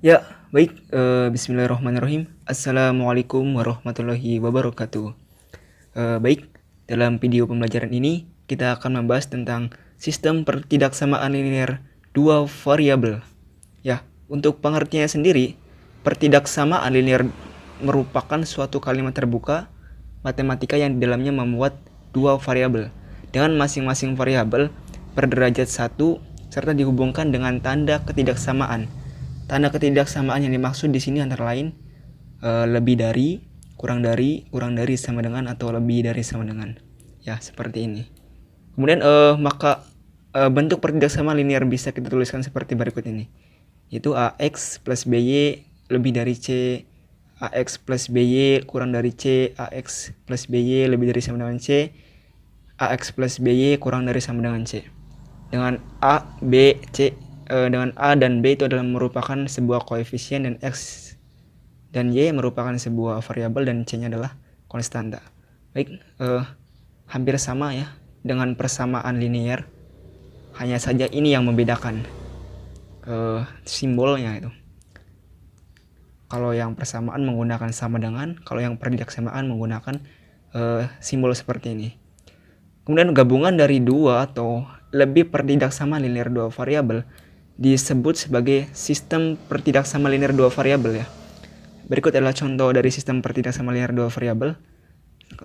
Ya, baik. Bismillahirrahmanirrahim. Assalamualaikum warahmatullahi wabarakatuh. Baik, dalam video pembelajaran ini kita akan membahas tentang sistem pertidaksamaan linear dua variabel. Ya, untuk pengertiannya sendiri, pertidaksamaan linear merupakan suatu kalimat terbuka matematika yang di dalamnya memuat dua variabel dengan masing-masing variabel berderajat 1 serta dihubungkan dengan tanda ketidaksamaan. Tanda ketidaksamaan yang dimaksud di sini antara lain lebih dari, kurang dari sama dengan atau lebih dari sama dengan. Ya, seperti ini. Kemudian bentuk pertidaksamaan linear bisa kita tuliskan seperti berikut ini. Yaitu AX plus BY lebih dari C, AX plus BY kurang dari C, AX plus BY lebih dari sama dengan C, AX plus BY kurang dari sama dengan C. Dengan A, B, C, dengan A dan B itu adalah merupakan sebuah koefisien dan X dan Y merupakan sebuah variabel dan C-nya adalah konstanta. Baik, hampir sama ya dengan persamaan linear. Hanya saja ini yang membedakan simbolnya itu. Kalau yang persamaan menggunakan sama dengan, kalau yang pertidaksamaan menggunakan simbol seperti ini. Kemudian gabungan dari dua atau lebih pertidaksamaan linear dua variabel disebut sebagai sistem pertidaksamaan linear dua variabel ya. Berikut adalah contoh dari sistem pertidaksamaan linear dua variabel.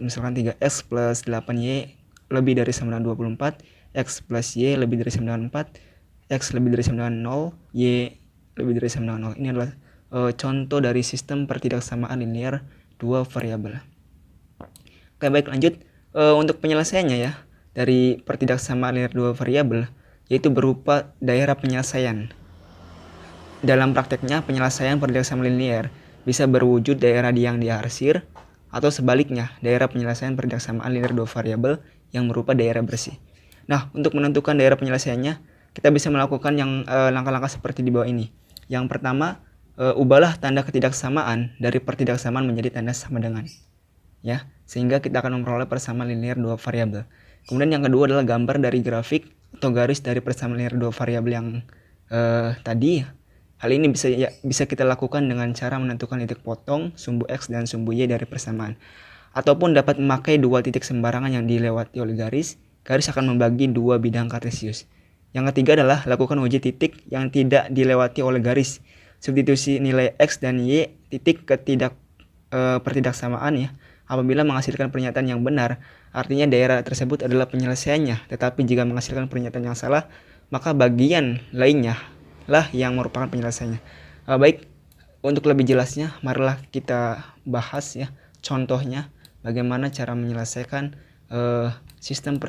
Misalkan 3x plus 8y lebih dari sama dengan 24, x plus y lebih dari sama dengan 4, x lebih dari sama dengan 0, y lebih dari sama dengan 0. Ini adalah contoh dari sistem pertidaksamaan linear dua variabel. Oke, baik, lanjut. Untuk penyelesaiannya ya, dari pertidaksamaan linear dua variabel yaitu berupa daerah penyelesaian. Dalam prakteknya, penyelesaian pertidaksamaan linear bisa berwujud daerah yang diarsir atau sebaliknya, daerah penyelesaian pertidaksamaan linear dua variabel yang berupa daerah bersih. Nah, untuk menentukan daerah penyelesaiannya, kita bisa melakukan yang langkah-langkah seperti di bawah ini. Yang pertama, ubahlah tanda ketidaksamaan dari pertidaksamaan menjadi tanda sama dengan. Ya, sehingga kita akan memperoleh persamaan linear dua variabel. Kemudian yang kedua adalah gambar dari grafik atau garis dari persamaan linear dua variabel yang tadi. Hal ini bisa kita lakukan dengan cara menentukan titik potong sumbu X dan sumbu Y dari persamaan. Ataupun dapat memakai dua titik sembarangan yang dilewati oleh garis. Garis akan membagi dua bidang kartesius. Yang ketiga adalah lakukan uji titik yang tidak dilewati oleh garis. Substitusi nilai X dan Y titik pertidaksamaan ya. Apabila menghasilkan pernyataan yang benar, artinya daerah tersebut adalah penyelesaiannya. Tetapi jika menghasilkan pernyataan yang salah, maka bagian lainnya lah yang merupakan penyelesaiannya. Baik, untuk lebih jelasnya, marilah kita bahas ya contohnya bagaimana cara menyelesaikan sistem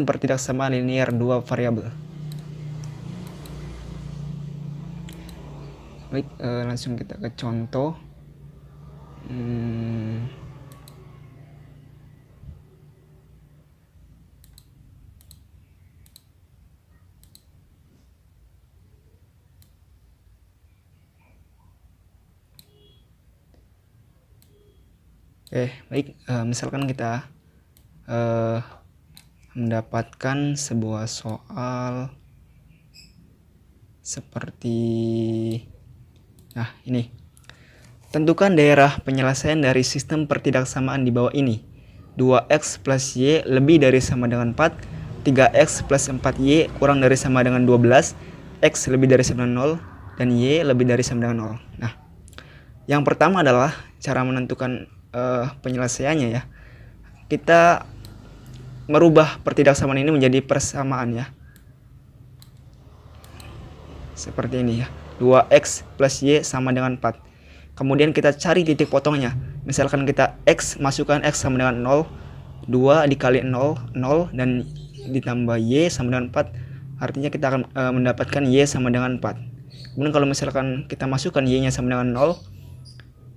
pertidaksamaan linear dua variabel. Baik, langsung kita ke contoh. Baik, misalkan kita mendapatkan sebuah soal seperti ini. Tentukan daerah penyelesaian dari sistem pertidaksamaan di bawah ini. 2x plus y lebih dari sama dengan 4, 3x plus 4y kurang dari sama dengan 12, x lebih dari sama dengan 0, dan y lebih dari sama dengan 0. Nah, yang pertama adalah cara menentukan penyelesaiannya ya. Kita merubah pertidaksamaan ini menjadi persamaan ya. Seperti ini ya. 2x plus y sama dengan 4. Kemudian kita cari titik potongnya. Misalkan kita x, masukkan x sama dengan 0, 2 dikali 0, 0, dan ditambah y sama dengan 4. Artinya kita akan mendapatkan y sama dengan 4. Kemudian kalau misalkan kita masukkan y-nya sama dengan 0,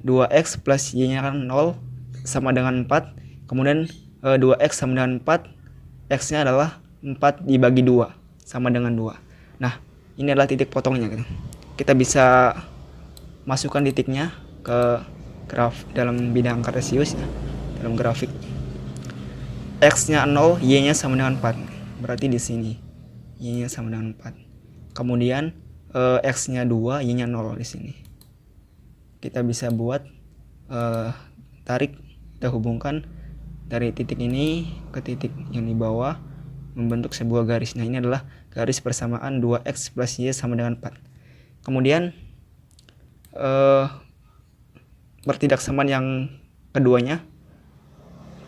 2x plus y-nya kan 0 sama dengan 4. Kemudian 2x sama dengan 4, x-nya adalah 4 dibagi 2 sama dengan 2. Nah, ini adalah titik potongnya gitu. Kita bisa masukkan titiknya ke graf dalam bidang kartesius ya, dalam grafik. X-nya 0, y-nya sama dengan 4. Berarti di sini y-nya sama dengan 4. Kemudian X-nya 2, Y-nya 0 di sini. Kita bisa buat tarik, kita hubungkan dari titik ini ke titik yang di bawah membentuk sebuah garis. Nah, ini adalah garis persamaan 2X plus Y sama dengan 4. Kemudian pertidaksamaan yang keduanya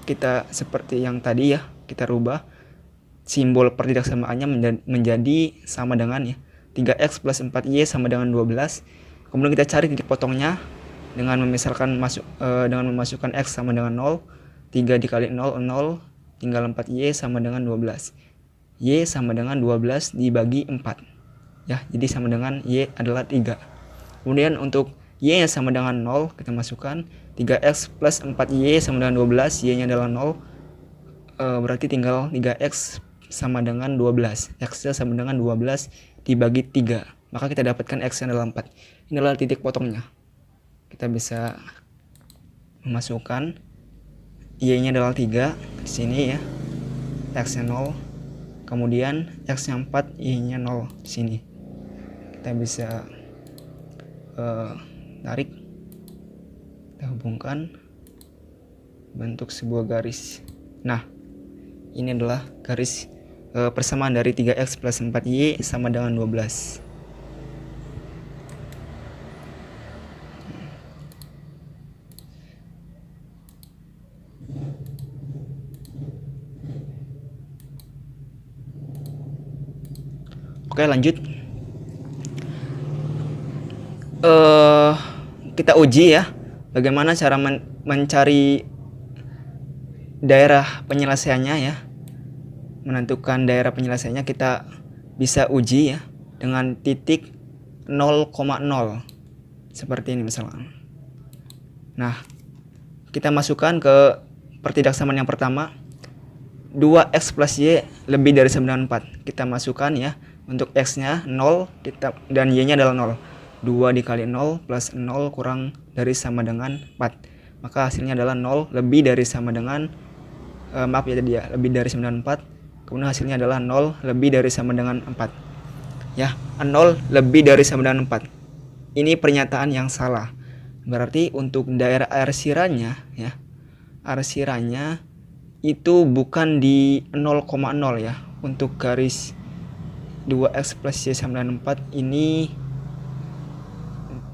kita seperti yang tadi ya, kita rubah simbol pertidaksamaannya menjadi sama dengan ya 3X plus 4Y sama dengan 12. Kemudian kita cari titik potongnya dengan dengan memasukkan X sama dengan 0, 3 dikali 0, 0, tinggal 4Y sama dengan 12. Y sama dengan 12 dibagi 4. Ya, jadi sama dengan Y adalah 3. Kemudian untuk Y nya sama dengan 0, kita masukkan 3X plus 4Y sama dengan 12, Y nya adalah 0. Berarti tinggal 3X sama dengan 12. X nya sama dengan 12 dibagi 3. Maka kita dapatkan X nya adalah 4. Ini adalah titik potongnya. Kita bisa memasukkan Y nya adalah 3 di sini ya. X nya 0. Kemudian X nya 4, Y nya 0 di sini. Kita bisa tarik, kita hubungkan, bentuk sebuah garis. Nah, ini adalah garis persamaan dari 3X plus 4Y sama dengan 12. Oke, lanjut. Kita uji ya bagaimana cara mencari daerah penyelesaiannya ya. Menentukan daerah penyelesaiannya kita bisa uji ya dengan titik 0,0 seperti ini misalkan. Nah, kita masukkan ke pertidaksamaan yang pertama, 2X plus Y lebih dari 94. Kita masukkan ya, untuk X nya 0 dan Y nya adalah 0. 2 dikali 0 plus 0 kurang dari sama dengan 4. Maka hasilnya adalah 0 lebih dari sama dengan maaf ya tadi ya, lebih dari 94. Kemudian hasilnya adalah 0 lebih dari sama dengan 4. Ya, 0 lebih dari sama dengan 4. Ini pernyataan yang salah. Berarti untuk daerah arsiranya ya, arsiranya itu bukan di 0,0 ya. Untuk garis 2X plus Y sama dengan 4 ini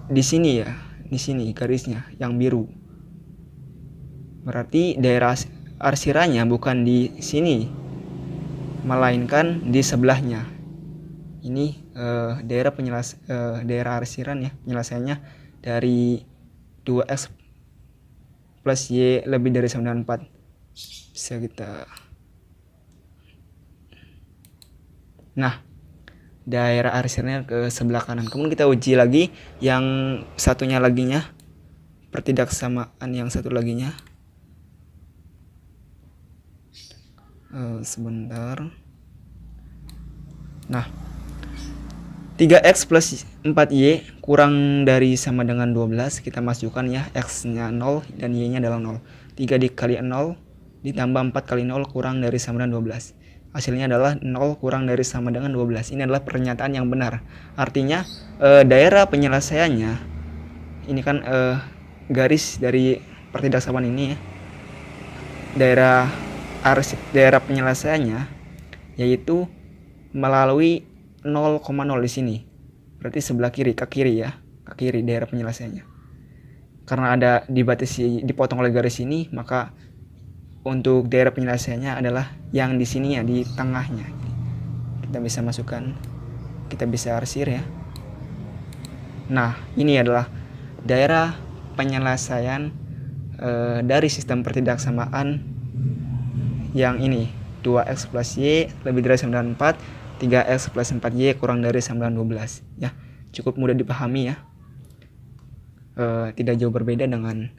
di sini ya, di sini garisnya yang biru. Berarti daerah arsiranya bukan di sini, melainkan di sebelahnya. Ini daerah arsiran ya, penyelesaiannya dari 2X plus Y lebih dari sama dengan 4. Bisa kita. Nah, daerah arsirnya ke sebelah kanan. Kemudian kita uji lagi yang satunya laginya, pertidaksamaan yang satu laginya. Sebentar. Nah, 3X plus 4Y kurang dari sama dengan 12. Kita masukkan ya, X nya 0 dan Y nya adalah 0. 3 dikali 0 ditambah 4 kali 0 kurang dari sama dengan 12. Hasilnya adalah 0 kurang dari sama dengan 12. Ini adalah pernyataan yang benar. Artinya daerah penyelesaiannya, ini kan garis dari pertidaksamaan ini ya, daerah penyelesaiannya yaitu melalui 0,0 di sini. Berarti sebelah kiri, ke kiri ya, ke kiri daerah penyelesaiannya. Karena ada dipotong oleh garis ini, maka untuk daerah penyelesaiannya adalah yang di sini ya, di tengahnya. Kita bisa masukkan, kita bisa arsir ya. Nah, ini adalah daerah penyelesaian dari sistem pertidaksamaan yang ini, 2X plus Y lebih dari 94, 3X plus 4Y kurang dari 912 ya. Cukup mudah dipahami ya. Tidak jauh berbeda dengan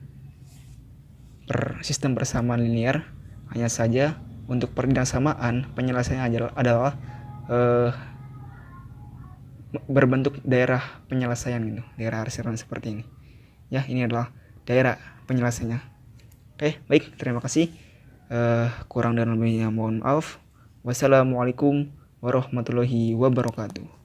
sistem persamaan linear. Hanya saja untuk pertidaksamaan penyelesaiannya adalah berbentuk daerah penyelesaian gitu, daerah arsiran seperti ini ya. Ini adalah daerah penyelesaiannya. Oke, baik, terima kasih. Kurang dan lebihnya mohon maaf. Wassalamualaikum warahmatullahi wabarakatuh.